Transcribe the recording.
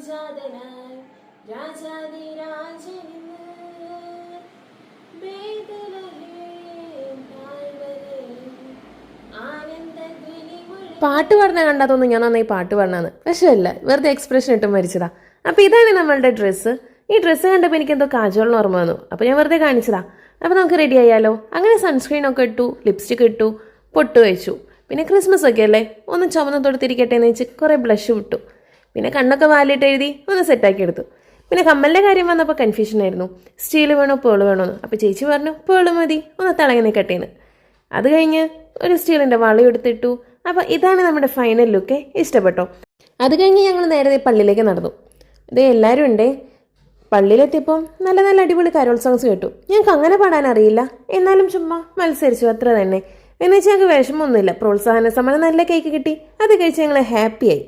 ജാതനായി രാജാതിരാജനിന്ന് പാട്ട് പറഞ്ഞ കണ്ടാത്തൊന്നും ഞാൻ നന്നായി പാട്ട് പറഞ്ഞാന്ന്. പക്ഷേ അല്ല, വെറുതെ എക്സ്പ്രഷൻ ഇട്ട് മരിച്ചതാ. അപ്പോൾ ഇതാണ് നമ്മളുടെ ഡ്രസ്സ്. ഈ ഡ്രസ്സ് കണ്ടപ്പോൾ എനിക്ക് എന്തോ കാജോളിന് ഓർമ്മ വന്നു. അപ്പോൾ ഞാൻ വെറുതെ കാണിച്ചതാ. അപ്പോൾ നമുക്ക് റെഡി ആയാലോ. അങ്ങനെ സൺസ്ക്രീനൊക്കെ ഇട്ടു, ലിപ്സ്റ്റിക് ഇട്ടു, പൊട്ട് വെച്ചു. പിന്നെ ക്രിസ്മസ് ഒക്കെ അല്ലേ, ഒന്ന് ചുമന്ന് തൊടുത്തിരിക്കട്ടെ എന്ന് വെച്ച് കുറേ ബ്ലഷ് വിട്ടു. പിന്നെ കണ്ണൊക്കെ വാലിട്ട് എഴുതി ഒന്ന് സെറ്റാക്കി എടുത്തു. പിന്നെ കമ്മലിൻ്റെ കാര്യം വന്നപ്പോൾ കൺഫ്യൂഷൻ ആയിരുന്നു, സ്റ്റീൽ വേണോ പേള് വേണോ എന്ന്. അപ്പോൾ ചേച്ചി പറഞ്ഞു പേള് മതി, ഒന്ന് തിളങ്ങി നിൽക്കട്ടേന്ന്. അത് കഴിഞ്ഞ് ഒരു സ്റ്റീലിൻ്റെ വള എടുത്തിട്ടു. അപ്പോൾ ഇതാണ് നമ്മുടെ ഫൈനൽ ലുക്ക്. ഇഷ്ടപ്പെട്ടോ? അത് കഴിഞ്ഞ് ഞങ്ങൾ നേരെ പള്ളിയിലേക്ക് നടന്നു. ഇത് എല്ലാവരും ഉണ്ടേ. പള്ളിയിലെത്തിയപ്പം നല്ല നല്ല അടിപൊളി കരോൾ സോങ്സ് കേട്ടു. ഞങ്ങൾക്ക് അങ്ങനെ പാടാൻ അറിയില്ല, എന്നാലും ചുമ്മാ മത്സരിച്ചു, അത്ര തന്നെ. എന്നുവെച്ചാൽ ഞങ്ങൾക്ക് വിഷമമൊന്നുമില്ല. പ്രോത്സാഹന സമ്മാനം നല്ല കേക്ക് കിട്ടി. അത് കഴിച്ച് ഞങ്ങൾ ഹാപ്പിയായി.